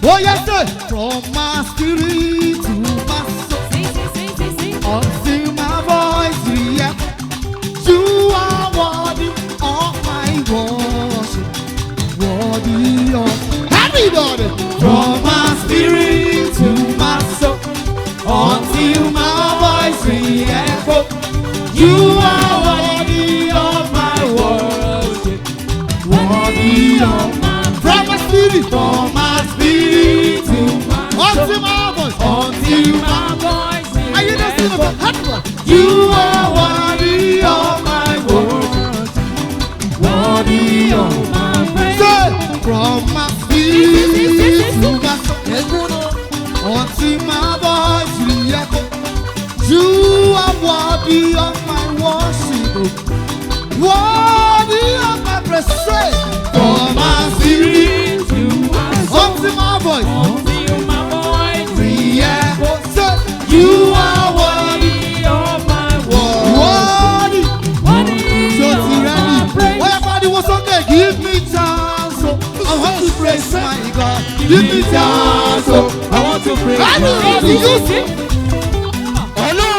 Oh yes, sir. From my spirit to my soul, until my voice reacts. You are worthy of my worship, worthy of everybody. From my spirit to my soul, until my voice re-echoes. You are worthy of my worship, worthy of my from my spirit to my until my voice, are you not seeing the you are worthy of my worship, worthy of my praise. From my spirit to my soul, until my voice re-echoes. You are worthy of my worship, worthy of my praise. From my spirit to my soul, until my voice re-echoes. You are worthy of my worthy. So ready. Everybody was okay. Give me chance, so I want to praise my God. Give me chance, so I want to praise my God. You see? Hello.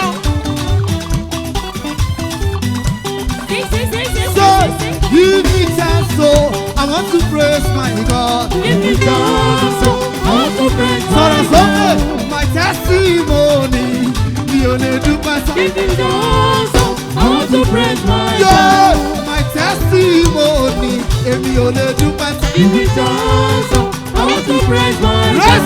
So give me chance, so I want to praise my God. Give me chance, so I want to praise my God. My testimony, the only do my song. Give me chance, so I want to praise my God. My testimony, the only do my song. Give me chance, so I want to praise my God.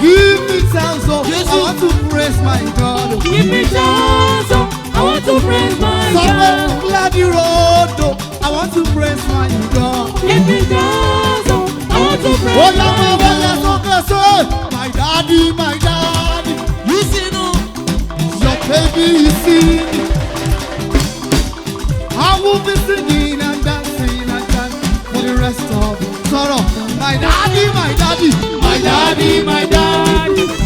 Give me chance, so I want to praise my God. Give me chance, so I want to praise my God. Somewhere glad you road, I want to praise my God. Give me chance, so I want to praise my God. My daddy, you see no, your baby is singing. I will be singing and dancing for the rest of the sorrow. My daddy,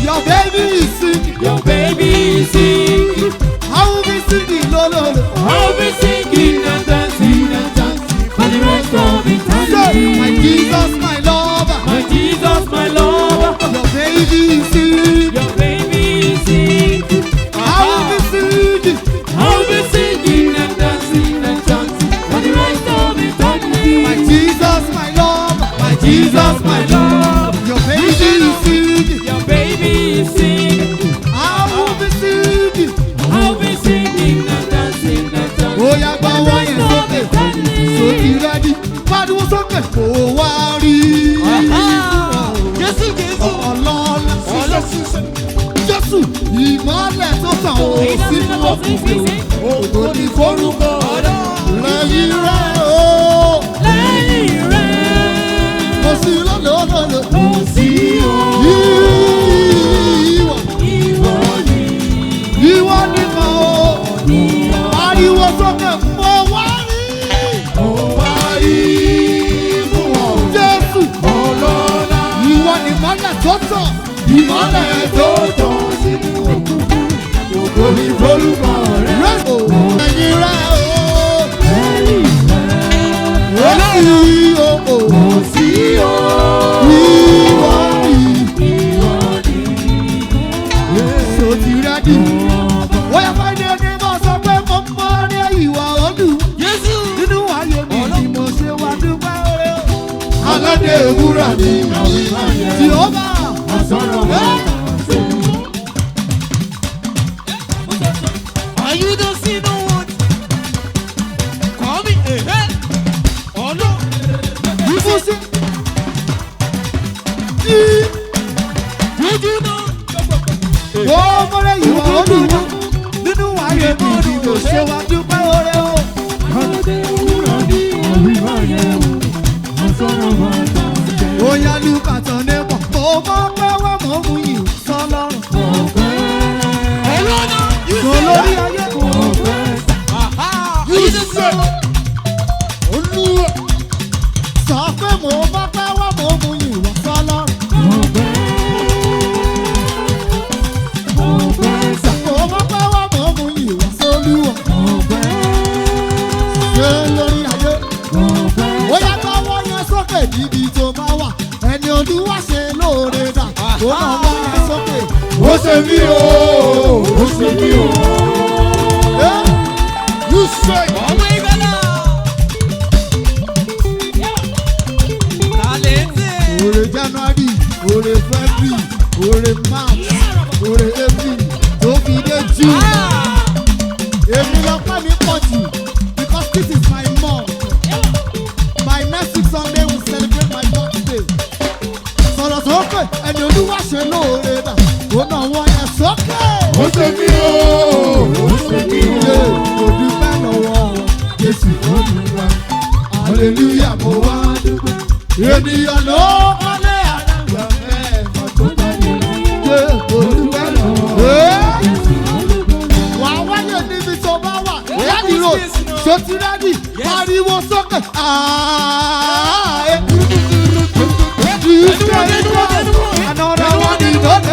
your baby is singing. Your baby is singing. I will be singing, lo. I will be singing and dancing for the rest of eternity. My Jesus, my lover, your baby is singing. Your baby is singing. I will be singing and dancing for the rest of eternity. My Jesus, my lover, your baby is singing. Your baby is singing. I will be singing and dancing oh yeah, but why is okay? So you ready? But what's okay? Oh, worry. Jésù ìmọ́lẹ̀ tó tàn ó sínú òkùnkùn ògo ní forúkọ lẹ́yìn rẹ̀ ó. Kò sí lọ́lọ́lọ́lọ́. Kò sí o. Ìwọ nìkan o. Ariwo sókè mo wá rí. Fún ọ. Jésù. Ọlọ́lá. Ìwọ nìmọ́lẹ̀ tó tàn. Ìmọ́lẹ̀ tó tàn sínú òkùnkùn ògo ní forúkọ rẹ̀ ó. Lẹ́yìn rẹ̀ ó. Kò sí o. Ìwọ ni. So ti rẹ́dí. Wọ́n yẹ fẹ́ ní ẹni bá sọ pé mo mọ ní ìwà ọdún. Nínú ayé mi ni mo ṣe wá dúpẹ́ oore o. Aládé ewúrà ni tí ó bá sọ̀rọ̀ wá. Are you the sin of one? Call me, hey. Oh no. You see? Did you know? Oh, but you are only one. Nínú ayé mi ni mo ṣe wá dúpẹ́ oore o. Aládé ewúrà ni ó yá lùkàtàn ní pọ̀. Mo mọ̀ pé wọ́n mọ̀ mú yìí sọ́lọ́run. Olórí ayé kò Olúwa sọ pé mo mọ̀ pé wọ́n mọ̀ mú yìí wọ́n sọ́lọ́run. Mo mọ̀ pé wọ́n mọ̀ mú yìí wọ́n sọ́lúwa. ó náà wọ́n yẹn sókè. Ó ṣe mí o, ó ṣe mí o. You say. Ọmọ ìgbàlá. Talente. Ore January, ore February, ore March, ore April, tó fi dé June. Èmi lọ pẹ́ mi pọ̀ jù because this is my month. My next week Sunday we celebrate my birthday. Sọ̀rọ̀ sókè ẹni olúwa ṣe lóore dà, ó náà wọ́n yẹn sókè. Ó ṣe mí o, ó ṣe mí o. Kò dúpẹ́ lọ́wọ́ Jésù olúwa. Hallelujah mo wá dúpẹ́. Ènìyàn ló kọ́lé àdàgbà mẹ́fà tó bá yẹ. Kò dúpẹ́ lọ́wọ́ Jésù olúwa. Wà á wáyé níbi tó bá wà. Rẹ́dí ro, ṣòtí rẹ́dí, pariwo sókè. Another one is not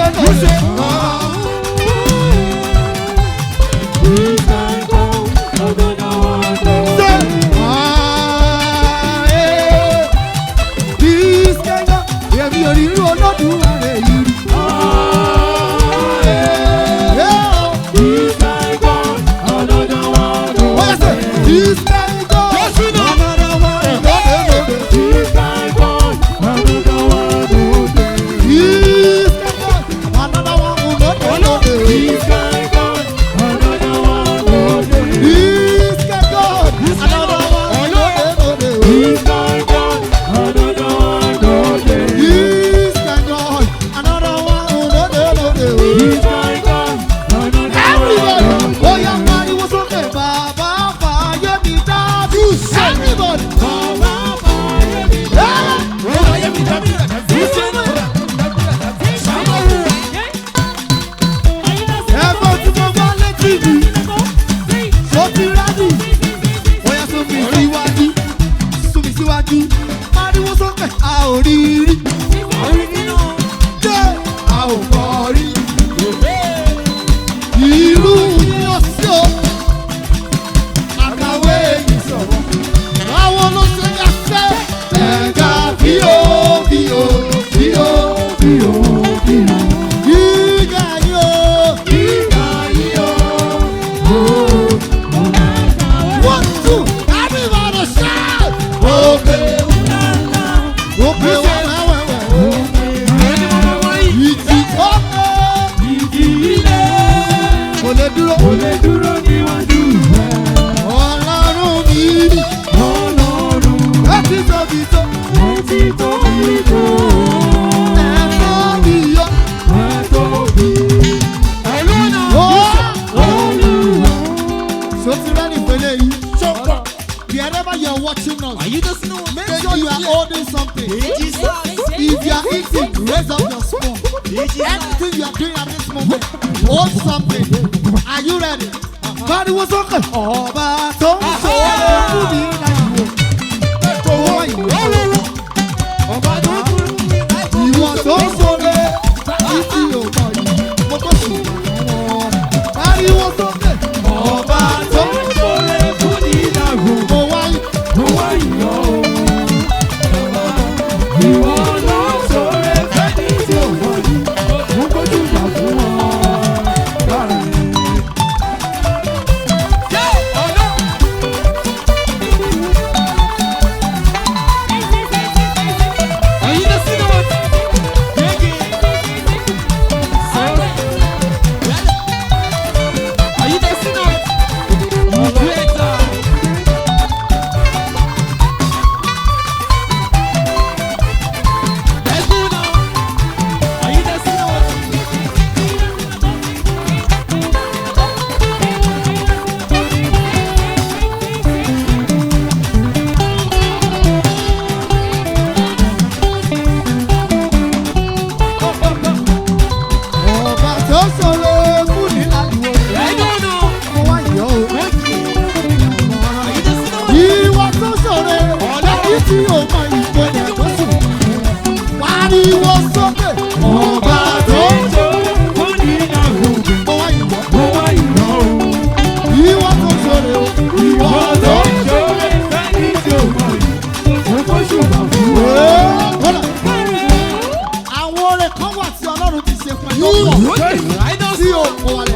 kan wà tí Ọlọ́run ti ṣe fún ẹ tó pọ̀ tí o kò wọlé.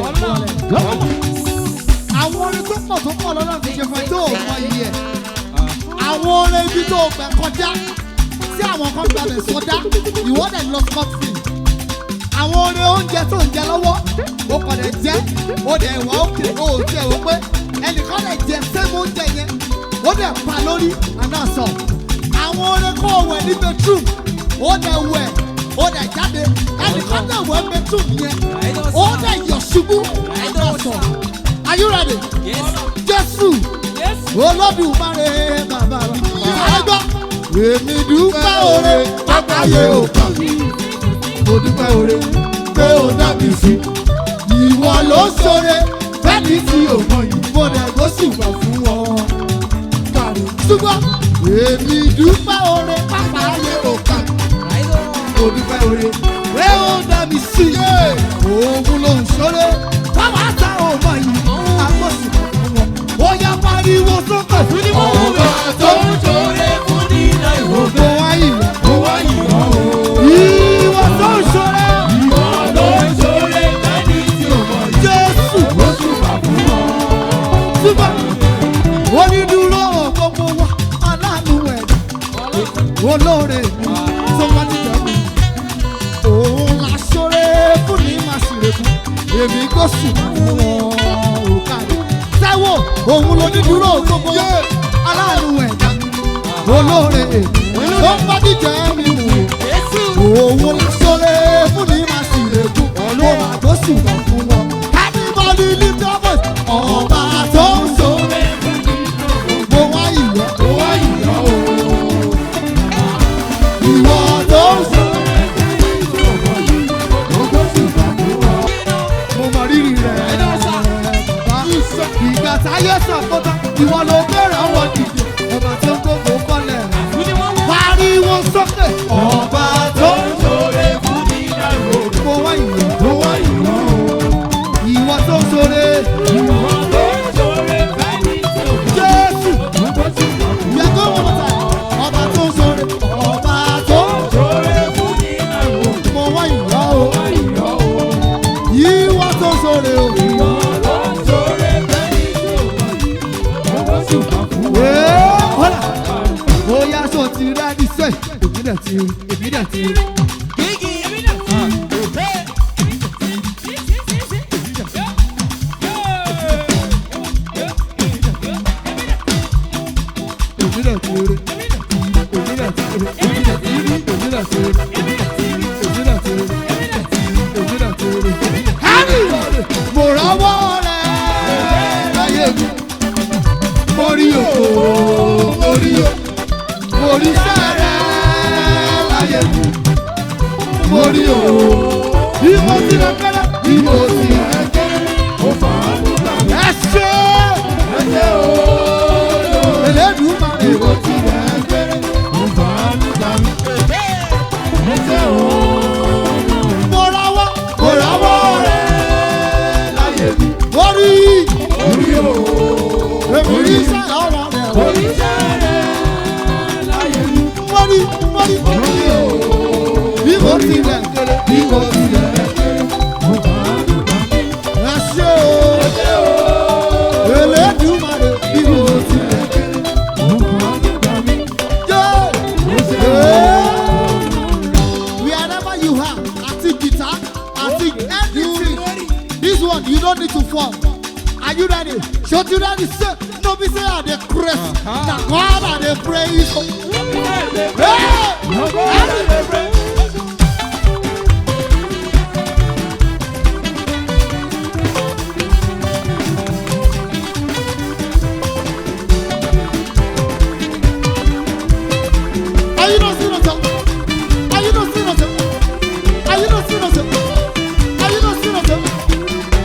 Àwọn orin tó pọ̀ lọ́nà ti ṣe fún ẹ tó mọ iye ẹ̀. Àwọn orin ibi tó gbẹ kọjá tí àwọn kan gbàgbẹ́ sọdá ìwọ́dẹ̀ lọ scot-free. Àwọn orin oúnjẹ tó ń jẹ lọ́wọ́ ó kọ̀ lè jẹ́ ó dẹ̀ wá òkè ó jẹ́ ó pé ẹnìkan lè jẹ sẹ́mu oúnjẹ yẹn ó dẹ̀ pa lórí àdáṣọ. Àwọn orin kó wẹ̀ ní bedroom ó dẹ̀ wẹ̀ ó dẹ̀ jáde ẹnìkan dẹ̀ wẹ̀ bedroom yẹn ó dẹ̀ yọ̀ ṣubú àdáṣọ. Are you ready? Jésù Olódùmarè bàbá wa. Èmi dúpẹ́ oore pápáyé òkàn mo dúpẹ́ oore pé ó dàbí sí. Ìwọ ló ṣoore fẹ́ni tí ò mọ yìí mo dẹ̀ gbó ṣùgbọ́n fún wọn. Ṣùgbọ́n èmi dúpẹ́ oore pápáyé òkàn mo dúpẹ́ oore pé ó dàbí sí. Òun ló ń ṣoore báwa ta ò mọ yìí àgbó ṣùgbọ́n fún wọn. Ó yá pariwo sókè fún ní mọ̀ wọ́n. Ọba tó ń ṣoore fún nínú ìwòkè. Ó wá yìí wọ́n o. Ìwọ tó ń ṣoore. Ìwọ ló ń ṣoore fẹ́ni tí ò mọ̀ yìí. Jésù Ó ṣùgbà fún wọn. Ṣùgbọ́n onídùúró gbogbo wa aláàánú ẹ̀dá olóore tó bá ti jẹ́ mi. Òun la ṣoore fún ní màá sì rè fún. Èmi kò sì fún wọn òkàlẹ̀. Táíwò òun lónídùúró gbogbo wa aláàánú ẹ̀dá olóore tó bá ti jẹ́ mi wò. Òun la ṣoore fún ní màá sì rè fún. Òun àgọ́ sì wà fún wọn. Everybody lift your voice. Ọba tó ń ṣoore mo wá ìyọ́. Ó wá yìí wọ́n o. Ìwọ tó ń ṣoore Ó gbó ṣùgbà fún wọn. mo mọ rírì rẹ̀. Bàbá ìgbà táyé sàkóta ìwọ ló bẹ̀rẹ̀ àwọn dìde. Ọba tó ń gbogbo kọ́lẹ̀ pariwo sókè. Ọba tó ń Ṣoore fún nínú ìwòkè. mo wá ìyọ́. Ó wá yìí wọ́n o. Ìwọ tó ń ṣoore Ìwọ ló ń ṣoore fẹ́ni tí ò mọ̀ yìí. Jésù. Ó gbó ṣùgbà fún wọn. Yàgò wọn mọ̀ta ọba tó ń ṣoore. Ọba tó ń Ṣoore fún nínú ìwòkè. mo wá ìyọ́ o. Ó wá yìí wọ́n o. Ìwọ tó ń ṣoore o. Ìwọ ló ń ṣoore fẹ́ni tí ò mọ̀ yìí. Ó gbó ṣùgbà fún wọn. Hola. Bóyá sọ ti rẹ́dí sẹ́, èmi dẹ̀ ti rí, èmi dẹ̀ ti rí. Èmi dẹ̀ ti rí, èmi dẹ̀ ti rí, èmi dẹ̀ ti rí, èmi dẹ̀ ti rí, èmi dẹ̀ ti rí, èmi dẹ̀ ti rí, èmi dẹ̀ ti rí. Hánì! Mo rọ́wọ́ rẹ̀ láyé mi. Mo rí òkò, mo rí òkò. Mo rí sẹ́rẹ̀ láyé mi. Mo rí òwò. Bí mo ti rẹ̀ kẹ́lẹ́. Bí mo ti rẹ̀ kẹ́lẹ́. Ó fà á nígbà mi. Ẹ ṣe Ẹ ṣé o. Elédùmarè. Bí mo ti rẹ̀ kẹ́lẹ́. Ó fà á nígbà mi. Ẹ ṣé o. Mo rawọ́. Mo rawọ́ rẹ̀. Láyé mi. Mo rí. Orí o. Èmi rí sẹ́rẹ̀ ọ̀rọ̀ rẹ̀. Oríṣẹ́ rẹ̀ láyé mi. Mo rí. Mo rí. Orí o. Bí mo ti rẹ̀ kẹ́lẹ́. Bí mo ti rẹ̀ kẹ́lẹ́. Ó fà á nígbà mi. Ẹ ṣe Ẹ ṣé o. Elédùmarè. Bí mo ti rẹ̀ kẹ́lẹ́. Ó fà á nígbà mi. Wherever you are, I think guitar, I think anything. This one, you don't need to fall. Are you ready? Should you ready? Say, no, be say, are they crazy? Now, God, are they praise? Hey! Are you not seeing us? Are you not seeing us? Are you not seeing us? Are you not seeing us?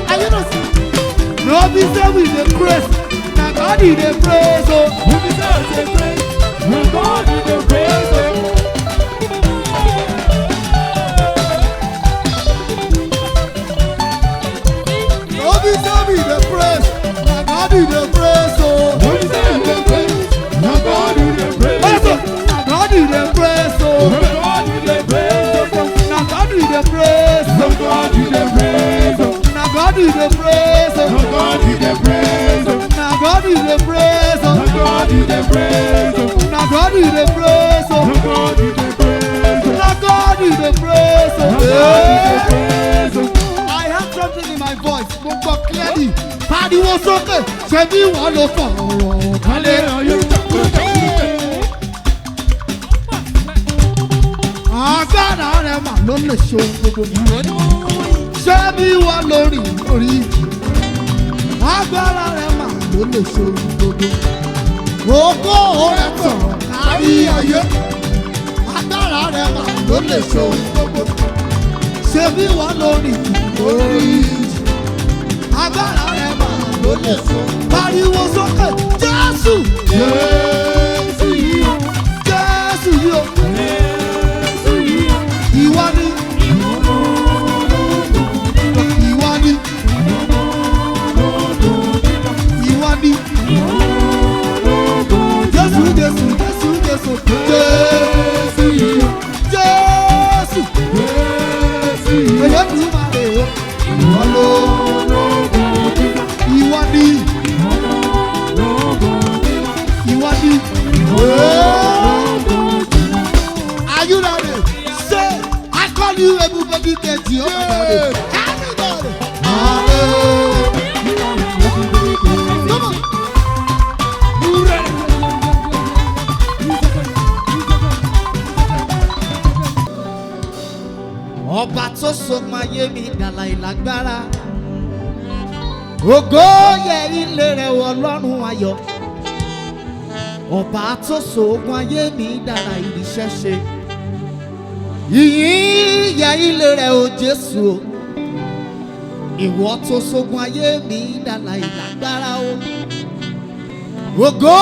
Are you not seeing? No, be say we the praise. Now God is the praise. Oh, Who deserves the praise? When God is the praise. no, be say we the praise. Now God is the praise. Oh, Who deserves the praise? When God is the praise. now God is the praise. Oh, When God is the praise. now God is the praise. No God you the praise. Na God you the praise. No God you the praise. Na God you the praise. No God you the praise. Na God you the praise. No God you the praise. Na God you the praise. No God you the praise. I have something in my voice. Mo gbọ́ clearly. Pariwo sókè. Ṣé bí wọ́n lọ fọ̀rọ̀ kálẹ̀? Agbára rẹ̀ mà ló lè ṣe ohun gbogbo. Ṣé bí wọ́n lórí orí? Agbára rẹ̀ mà ló lè ṣe ohun gbogbo. Ògo rẹ̀ sọ̀rọ̀ kárí ayé. Agbára rẹ̀ mà ló lè ṣe ohun gbogbo. Ṣé bí wọ́n lórí orí? Agbára rẹ̀ mà ló lè ṣe ohun gbogbo. Pariwo sókè. Jésù. Jésù yìí o. Jésù yìí o. Ìwọ ni. Ìwọ ni. Ìwọ ni. Jésù Jésù Jésù Jésù Jésù yìí. Jésù. Olódùmarè o. Ìwọ ló. Ìwọ ni. Ìwọ ni. Are you ready? Say, I call you everybody get you. Everybody. Come on. You ready? Ọba tó so máyé mi dàlà ìlágbára. Ògo yẹ ilé rẹ̀ wọ lọ́rùn ayọ̀. Ọba tó so ogun ayé mi dàlà ìríṣẹ́ ṣe. Ìyìn yẹ ilé rẹ̀ o Jésù o. Ìwọ tó sogun ayé mi dàlà ìlágbára o. Ògo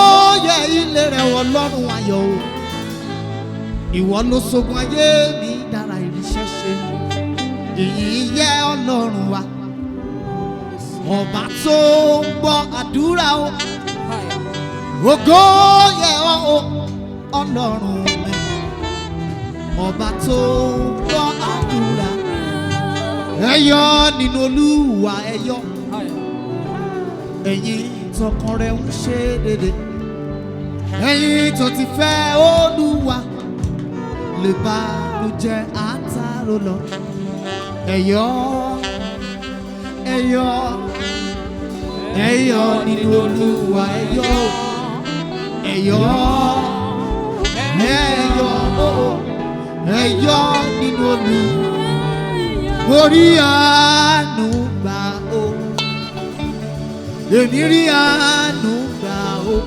yẹ ilé rẹ̀ wọ lọ́rùn ayọ̀ o. Ìwọ ló sogun ayé mi dàlà ìríṣẹ́ ṣe. Ìyìn yẹ Ọlọ́run wa. Ọba tó ń gbọ́ àdúrà o. Ògo yẹ ọ́ o Ọlọ́run mi. Ọba tó ń gbọ́ àdúrà. Ẹ yọ̀ nínú Olúwa ẹ yọ̀. Ẹ̀yin tọkàn rẹ̀ ń ṣe dédé. Ẹ̀yin tó ti fẹ́ Olúwa lè bá ló jẹ́ àtàrò lọ. Ẹ yọ̀, ẹ yọ̀, ẹ yọ̀ nínú Olúwa ẹ yọ̀. Ẹ yọ̀, ẹ yọ̀, ẹ yọ̀ nínú Olúwa. Mo rí àánú gbà o. Èmi rí àánú gbà o.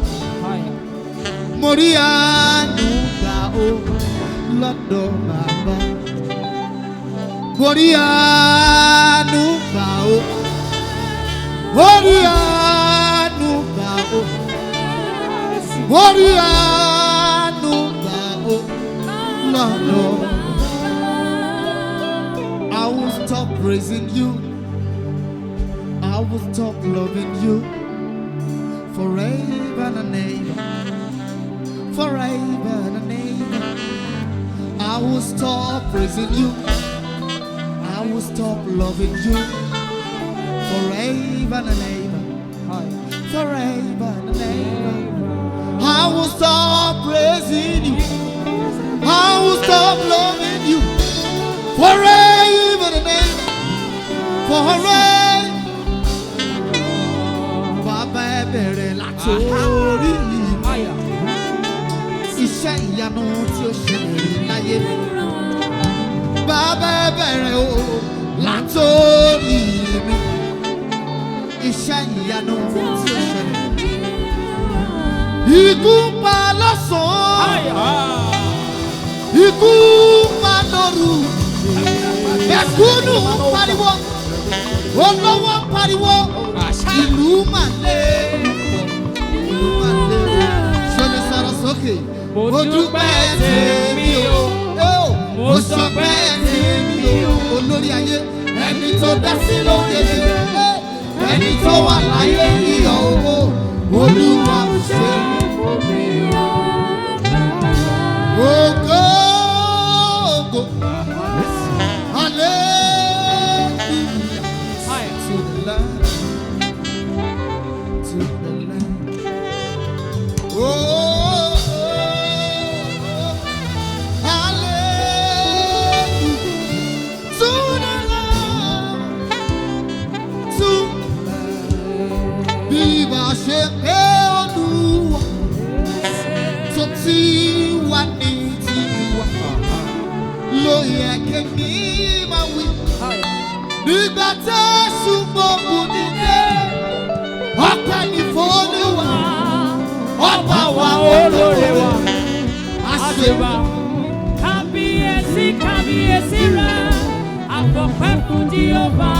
Mo rí àánú gbà o lọ́dọ̀ bàbá. Mo rí àánú gbà o. Mo rí àánú gbà o. Mo rí àánú gbà o lọ́dọ̀. I will stop praising you. I will stop loving you forever and ever. Forever and ever. I will stop praising you. I will stop loving you forever and ever. Forever and ever. I will stop praising you. I will stop loving you forever and ever. Forever. Bàbá ẹ bẹ̀rẹ̀ látòrí mi. Iṣẹ́ ìyanu tí ó ṣẹlẹ̀ láyé mi. Bàbá ẹ bẹ̀rẹ̀ o látòrí mi. Iṣẹ́ ìyanu tí ó ṣẹlẹ̀. Ikú pa lọ́sàn-án. Ikú pa lóru. Ẹ̀kúnnù pariwo. Olówó pariwo. Ìlú mà lé. Ìlú mà lé. Ṣọlẹ̀ sọ̀rọ̀ sókè. Mo dúpẹ́ tèmi o. Mo sọpẹ́ tèmi o. Olórí ayé. Ẹni tó dá sí lóde mi. Ẹni tó wà láyé yíyọ owó. Olúwa ṣe fún mi. Ògo, ògo. Hallelujah. máa wí. Nígbà tẹ́sù gbogbo nílé, ọpẹ́ ní f'Olúwa, ọba wa olóore wa, àṣewà. Kábíyèsí kábíyèsí rẹ̀, àfọ̀pẹ́ fún Jèhófà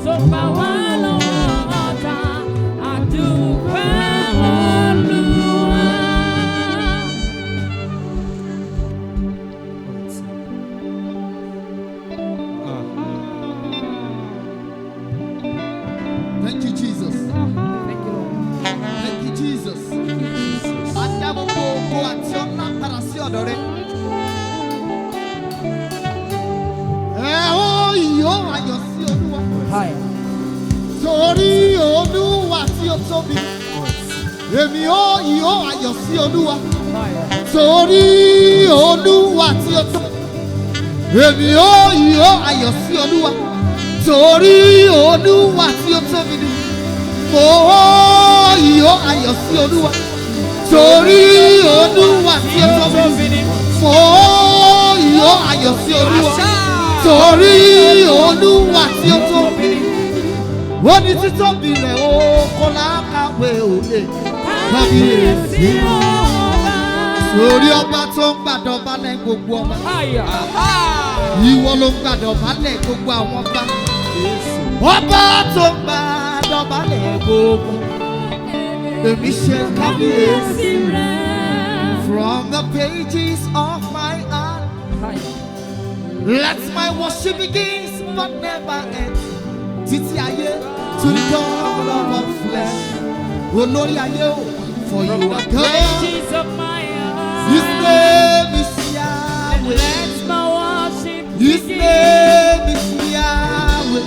tó gbà wá lọ́wọ́ ọ̀tá, àdúpẹ́ Olúwa. Thank you, Jesus. Thank you, Lord. Thank you, Jesus. Adamu gbogbo àti ọ̀nà padà sí ọ̀dọ̀ rẹ̀. Ó ìyó ayọ̀ sí Olúwa. Torí Olúwa tí ó tóbi. Èmi ó ìyó ayọ̀ sí Olúwa. Torí Olúwa tí ó tóbi. Èmi ó ìyó ayọ̀ sí Olúwa. Torí Olúwa tí ó tóbi ni. Mo ó ìyó ayọ̀ sí Olúwa. Torí Olúwa tí ó tóbi ni. Mo ó ìyó ayọ̀ sí Olúwa. Torí Olúwa tí ó tóbi ni. Ó ní títóbi rẹ̀ ó kò lákàwé òde. Kábíyèsí ọba. Sórí ọba tó ń gbàdọ̀bálẹ̀ gbogbo ọba. Ìwọ ló ń gbàdọ̀bálẹ̀ gbogbo àwọn ọba. Ọba tó ń gbàdọ̀bálẹ̀ gbogbo. Èmi ṣe kábíyèsí rẹ̀. From the pages of my heart, let my worship begin but never end. Títí ayé to the God of all flesh. Olórí ayé o, for you are God. His name is Yahweh. Let my worship His name is Yahweh.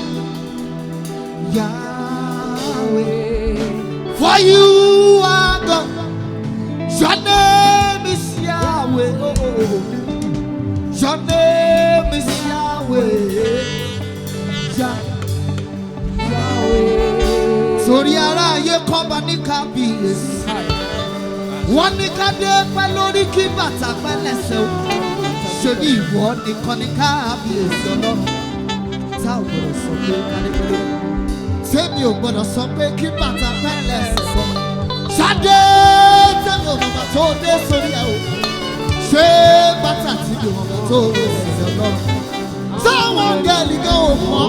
Yahweh. For you are God. Your name is Yahweh. Your name is Yahweh. Yahweh. Sórí aráyé kọ́ba ní kábíyèsí. Wọ́n ní ká dé pẹ́ lórí kí bàtà pẹ́ lẹ́sẹ̀ o. Ṣé ní ìwọ nìkan ní kábíyèsí Ọlọ́run? Tá ò gbọ́dọ̀ sọ pé kálíkálí. Tèmi ò gbọ́dọ̀ sọ pé kí bàtà pẹ́ lẹ́sẹ̀ sọ. Ṣadé tèmi ò mọ̀mọ́ tó dé sórí ẹ̀ o. Ṣé bàtà tí mi ò mọ̀mọ́ tó dé sórí Ọlọ́run? Táwọn gẹ̀ẹ́lì gan ò mọ̀.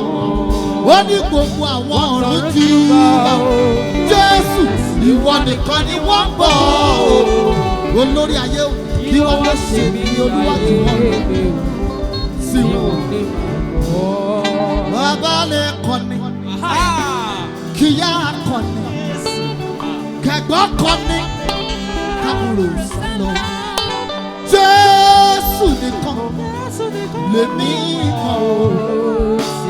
Ó ní gbogbo àwọn ọ̀run tí bá Jésù ìwọ nìkan ni wọ́n bọ̀ o. Olórí ayé o, kí wọ́n lè ṣe ní Olúwa tí wọ́n lò sí wọn. Bàbá lè kọ́ni, kíyá kọ́ni, kẹ̀gbọ́n kọ́ni, kábùrò sí lọ. Jésù nìkan lèmi mọ̀ o.